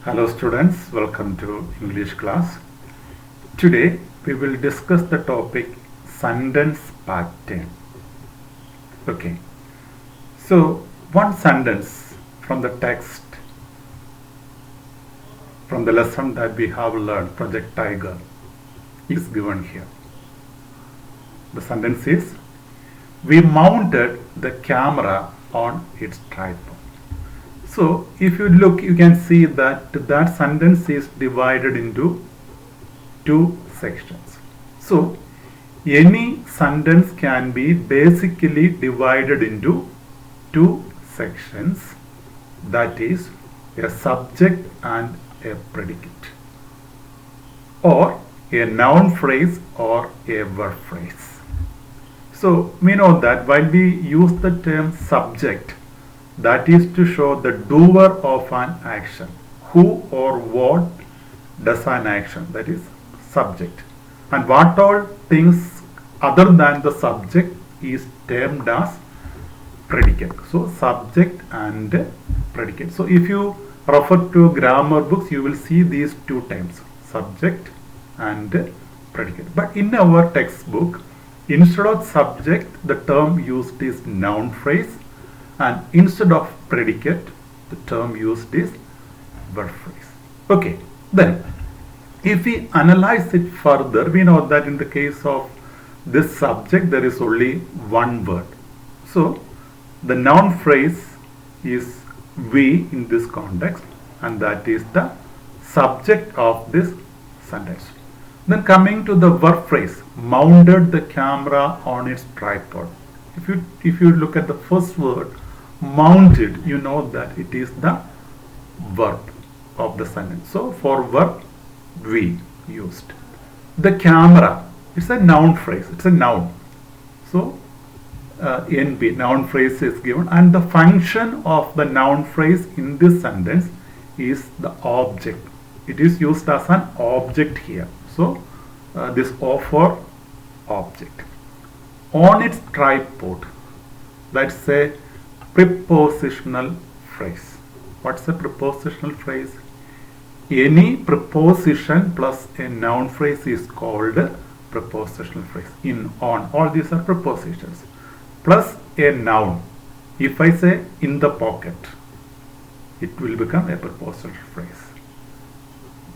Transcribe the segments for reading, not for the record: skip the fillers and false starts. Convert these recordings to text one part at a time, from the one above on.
Hello students, welcome to English class. Today we will discuss the topic sentence pattern. Okay, so one sentence from the text from the lesson that we have learned, Project Tiger, is given here. The sentence is, we mounted the camera on its tripod. So if you look, you can see that that sentence is divided into two sections. So any sentence can be basically divided into two sections, that is a subject and a predicate, or a noun phrase or a verb phrase. So we know that while we use the term subject, that is to show the doer of an action, who or what does an action, that is subject, and what all things other than the subject is termed as predicate. So subject and predicate. So if you refer to grammar books, you will see these two terms, subject and predicate. But in our textbook, instead of subject, the term used is noun phrase, and instead of predicate, the term used is verb phrase. Okay, then if we analyze it further, we know that in the case of this subject there is only one word. So the noun phrase is we in this context, and that is the subject of this sentence. Then coming to the verb phrase, mounted the camera on its tripod. If you look at the first word, mounted, you know that it is the verb of the sentence. So for verb, we used. The camera, it's a noun phrase, it's a noun. So NP, noun phrase is given, and the function of the noun phrase in this sentence is the object. It is used as an object here. So this O for object. On its tripod, that's a prepositional phrase. What's a prepositional phrase? Any preposition plus a noun phrase is called a prepositional phrase. In, on, all these are prepositions. Plus a noun. If I say in the pocket, it will become a prepositional phrase.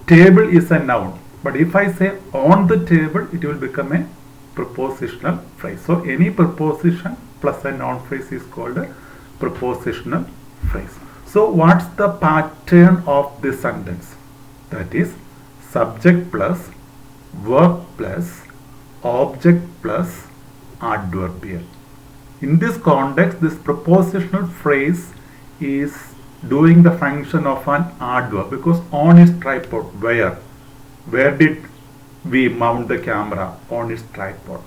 Table is a noun, but if I say on the table, it will become a prepositional phrase. So any preposition plus a noun phrase is called a prepositional phrase. So what's the pattern of this sentence? That is subject plus verb plus object plus adverbial. In this context, this prepositional phrase is doing the function of an adverb, because on its tripod, where did we mount the camera? On its tripod.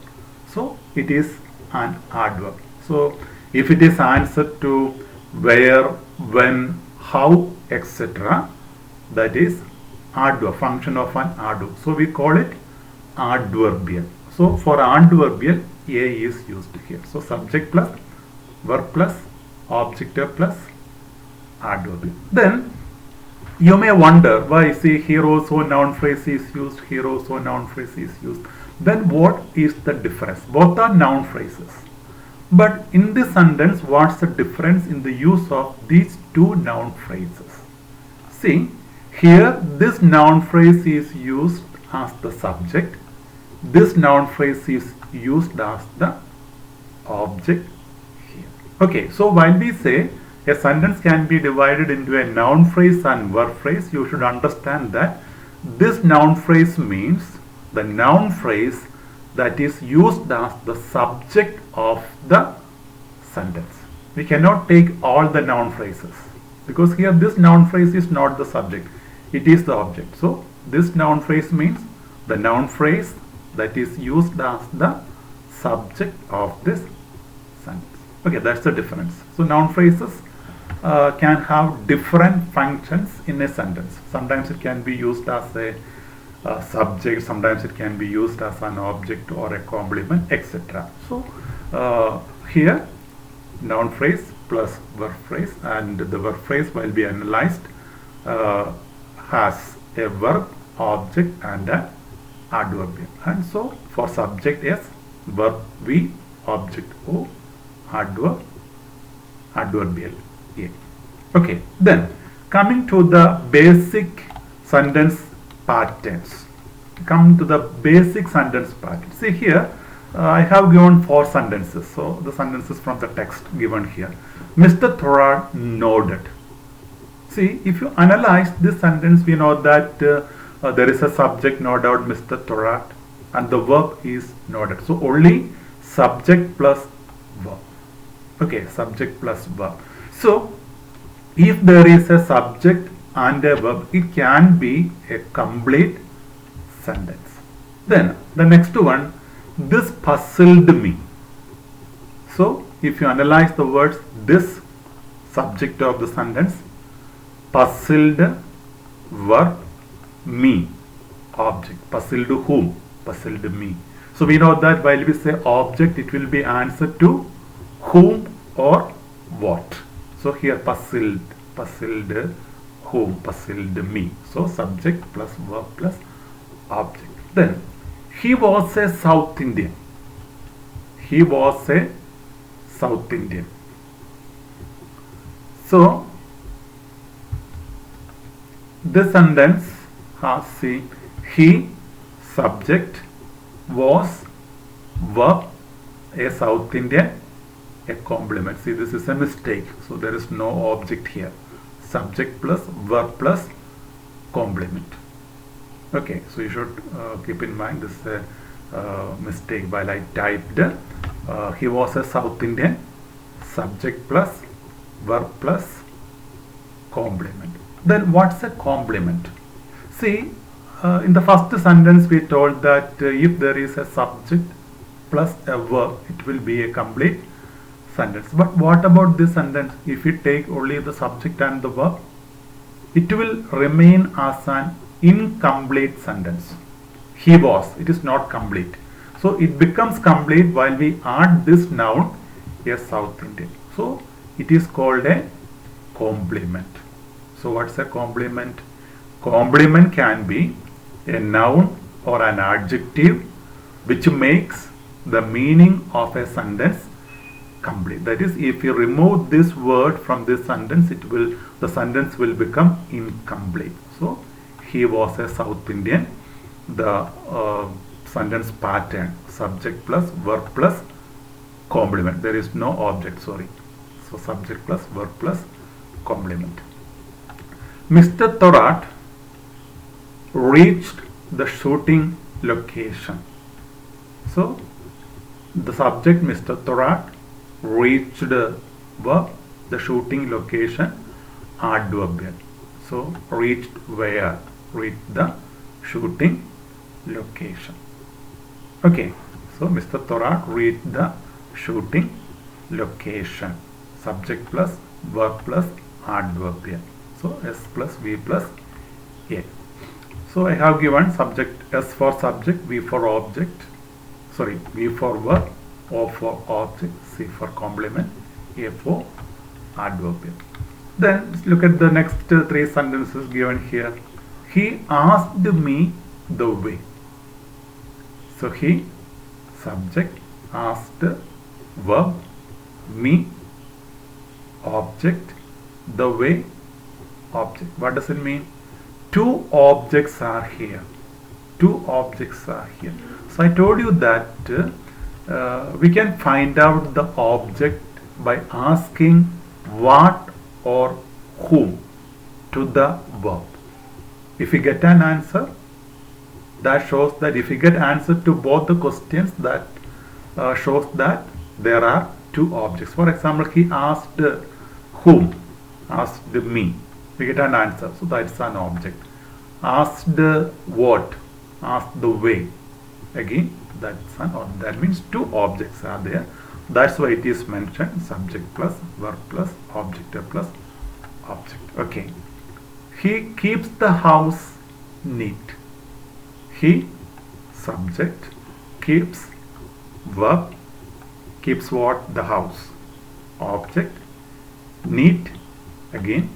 So it is an adverb. So if it is answer to where, when, how, etc., that is adverb, function of an adverb. So we call it adverbial. So for adverbial, a is used here. So subject plus verb plus object plus adverbial. Then you may wonder why, see, here also noun phrase is used, here also noun phrase is used. Then what is the difference? Both are noun phrases. But in this sentence, what's the difference in the use of these two noun phrases? See, here this noun phrase is used as the subject. This noun phrase is used as the object here. Okay, so while we say a sentence can be divided into a noun phrase and verb phrase, you should understand that this noun phrase means the noun phrase that is used as the subject of the sentence. We cannot take all the noun phrases, because here this noun phrase is not the subject, it is the object. So this noun phrase means the noun phrase that is used as the subject of this sentence. Okay, that's the difference. So noun phrases can have different functions in a sentence. Sometimes it can be used as a subject, sometimes it can be used as an object or a complement, etc. So here noun phrase plus verb phrase, and the verb phrase will be analyzed has a verb, object and an adverbial. And so for subject S, verb V, object O, adverbial A. Okay, then coming to the basic sentence patterns. Come to the basic sentence pattern. See here, I have given 4 sentences. So the sentences from the text given here. Mr. Thorad nodded. See, if you analyze this sentence, we know that there is a subject, no doubt, Mr. Thorad, and the verb is nodded. So only subject plus verb. Okay, subject plus verb. So if there is a subject and a verb, it can be a complete sentence. Then the next one, this puzzled me. So if you analyze the words, this subject of the sentence, puzzled, verb, me, object. Puzzled whom? Puzzled me. So we know that while we say object, it will be answer to whom or what. So here puzzled, puzzled whom, puzzled me. So subject plus verb plus object. Then he was a South Indian. He was a South Indian. So this sentence has he, subject, was, verb, a South Indian, a complement. See, this is a mistake. So there is no object here. Subject plus verb plus complement. Okay, so you should keep in mind this is a mistake while I typed he was a South Indian, subject plus verb plus complement. Then what's a complement? See, in the first sentence we told that if there is a subject plus a verb, it will be a complete sentence. But what about this sentence? If we take only the subject and the verb, it will remain as an incomplete sentence. He was, it is not complete. So it becomes complete while we add this noun, a South Indian. So it is called a complement. So what's a complement? Complement can be a noun or an adjective which makes the meaning of a sentence complete. That is, if you remove this word from this sentence, the sentence will become incomplete. So he was a South Indian. The sentence pattern, subject plus verb plus complement. There is no object, sorry. So subject plus verb plus complement. Mr. Thorad reached the shooting location. So the subject, Mr. Thorad, reached verb, the shooting location, adverbial. So reached where? Reached the shooting location. Okay, so Mr. Thorad reached the shooting location. Subject plus verb plus adverbial. So S plus V plus A. So I have given subject, S for subject, V for object, sorry, V for verb, O for object, C for complement, A for adverbial. Then look at the next 3 sentences given here. He asked me the way. So he, subject, asked, verb, me, object, the way, object. What does it mean? 2 objects are here. 2 objects are here. So I told you that we can find out the object by asking what or whom to the verb. If we get an answer, that shows that if we get answer to both the questions, that shows that there are 2 objects. For example, he asked whom? Asked me. We get an answer, so that's an object. Asked what? Asked the way. Again, that's an object. That means 2 objects are there. That's why it is mentioned subject plus verb plus object plus object. Okay. He keeps the house neat. He, subject, keeps, verb, keeps what? The house. Object, neat, again,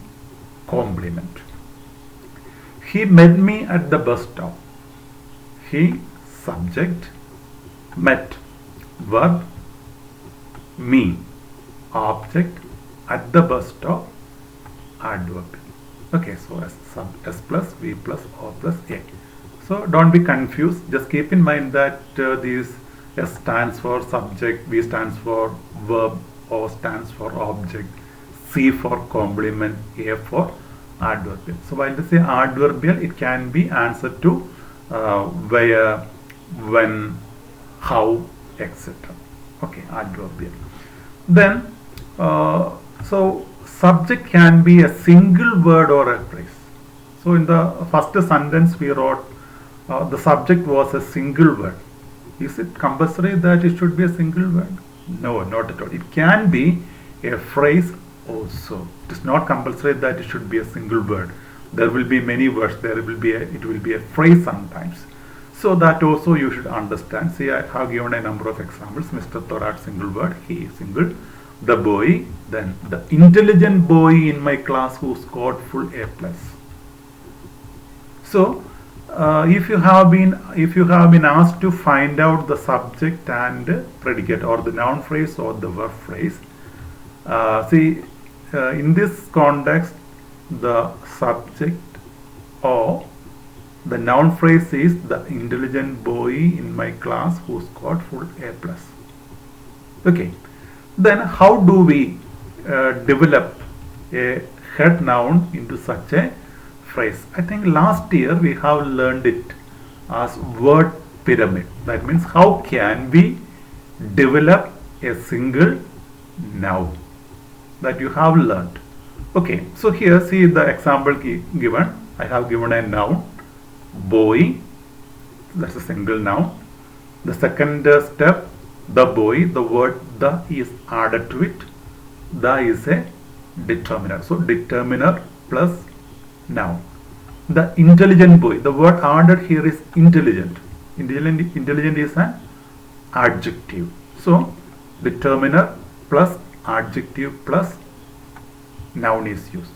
complement. He met me at the bus stop. He, subject, met, verb, me, object, at the bus stop, adverb. Okay, so S plus V plus O plus A. So don't be confused. Just keep in mind that these S stands for subject, V stands for verb, O stands for object, C for complement, A for adverbial. So while they say adverbial, it can be answered to where, when, how, etc. Okay, adverbial. Then so subject can be a single word or a phrase. So in the first sentence we wrote the subject was a single word. Is it compulsory that it should be a single word? No, not at all. It can be a phrase also. It is not compulsory that it should be a single word. There will be many words. It will be a phrase sometimes. So that also you should understand. See, I have given a number of examples. Mr. Thorat, single word, he, single. The boy, then the intelligent boy in my class who scored full A plus. So if you have been asked to find out the subject and predicate, or the noun phrase or the verb phrase, in this context the subject or the noun phrase is the intelligent boy in my class who scored full A plus. Okay, then how do we develop a head noun into such a phrase? I think last year we have learned it as word pyramid. That means how can we develop a single noun, that you have learned. Okay, so here see the example given. I have given a noun, boy, that's a single noun. The second step, the boy, the word the is added to it. The is a determiner. So determiner plus noun. The intelligent boy, the word added here is intelligent. Intelligent is an adjective. So determiner plus adjective plus noun is used.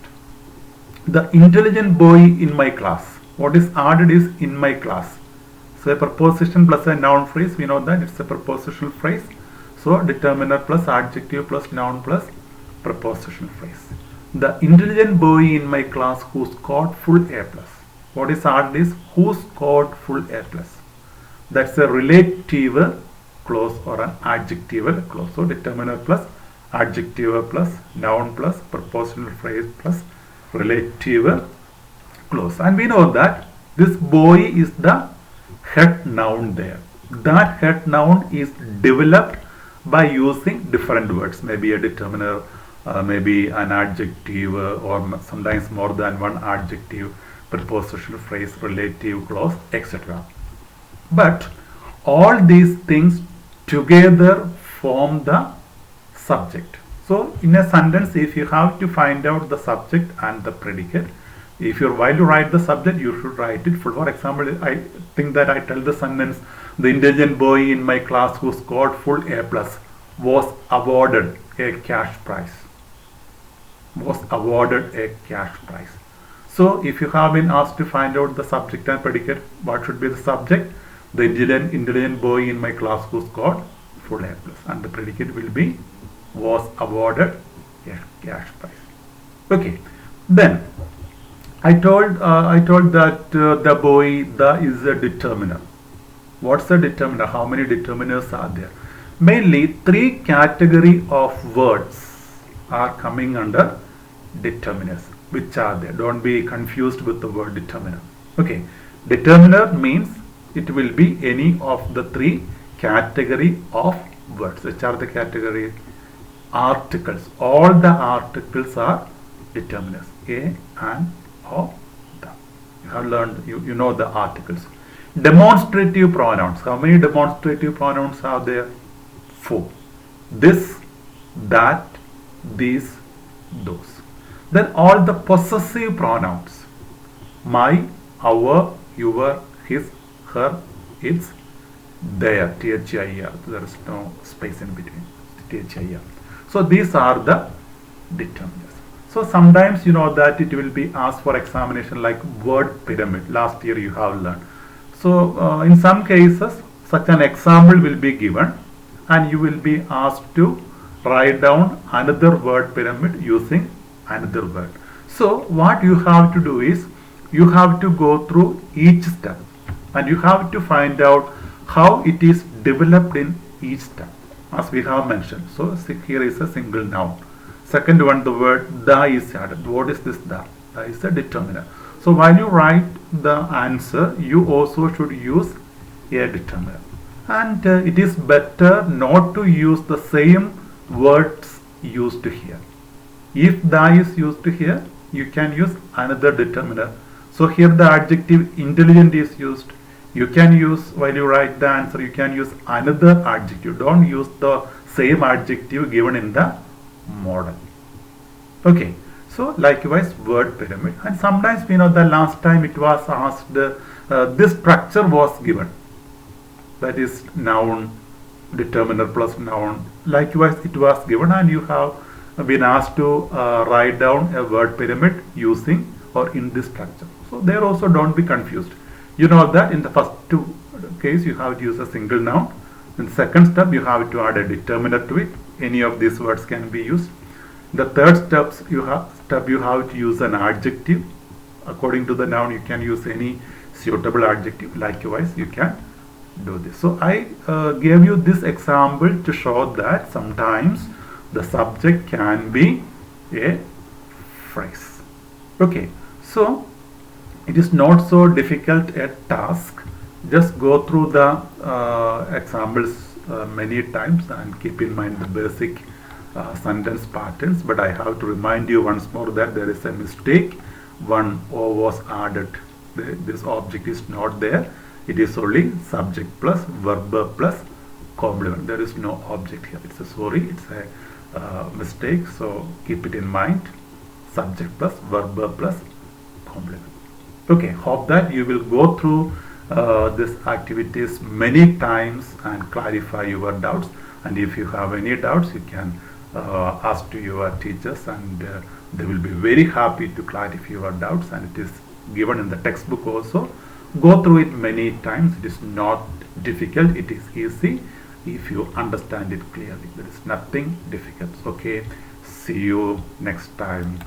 The intelligent boy in my class. What is added is in my class. So a preposition plus a noun phrase, we know that it's a prepositional phrase. So determiner plus adjective plus noun plus prepositional phrase. The intelligent boy in my class who scored full A plus. What is added is who scored full A plus. That's a relative clause or an adjective clause. So determiner plus adjective plus noun plus prepositional phrase plus relative clause. And we know that this boy is the head noun there. That head noun is developed by using different words, maybe a determiner, maybe an adjective, or sometimes more than one adjective, prepositional phrase, relative clause, etc. But all these things together form the subject. So in a sentence, if you have to find out the subject and the predicate, while you write the subject, you should write it full. For example, I think that I tell the sentence, the intelligent boy in my class who scored full A plus was awarded a cash prize. Was awarded a cash prize. So if you have been asked to find out the subject and predicate, what should be the subject? The intelligent boy in my class who scored full A plus, and the predicate will be was awarded a cash prize. Okay, then I told that the boy, the is a determiner. What's a determiner? How many determiners are there? Mainly 3 category of words are coming under determiners. Which are there? Don't be confused with the word determiner. Okay, determiner means it will be any of the 3 category of words. Which are the category? Articles. All the articles are determiners. A and O, the. You have learned, you know the articles. Demonstrative pronouns. How many demonstrative pronouns are there? 4. This, that, these, those. Then all the possessive pronouns. My, our, your, his, her, its, their, THIR. There is no space in between. THIR. So these are the determiners. So sometimes you know that it will be asked for examination like word pyramid. Last year you have learned. So in some cases such an example will be given and you will be asked to write down another word pyramid using another word. So what you have to do is you have to go through each step and you have to find out how it is developed in each step as we have mentioned. So here is a single noun. Second one, the word the is added. What is this the? The is a determiner. So while you write the answer, you also should use a determiner. And it is better not to use the same words used here. If the is used here, you can use another determiner. So here the adjective intelligent is used. You can use, while you write the answer, you can use another adjective. Don't use the same adjective given in the model. Okay, so likewise word pyramid. And sometimes we know the last time it was asked, this structure was given. That is noun, determiner plus noun. Likewise it was given and you have been asked to write down a word pyramid using or in this structure. So there also don't be confused. You know that in the first two case you have to use a single noun. In the second step you have to add a determiner to it. Any of these words can be used. The third step you have to use an adjective. According to the noun you can use any suitable adjective. Likewise you can do this. So I gave you this example to show that sometimes the subject can be a phrase. Okay, so it is not so difficult a task. Just go through the examples many times and keep in mind the basic sentence patterns. But I have to remind you once more that there is a mistake. One O was added. This object is not there. It is only subject plus verb plus complement. There is no object here. It's a mistake. So keep it in mind. Subject plus verb plus complement. Okay, hope that you will go through these activities many times and clarify your doubts. And if you have any doubts, you can ask to your teachers and they will be very happy to clarify your doubts. And it is given in the textbook also. Go through it many times. It is not difficult. It is easy if you understand it clearly. There is nothing difficult. Okay, see you next time.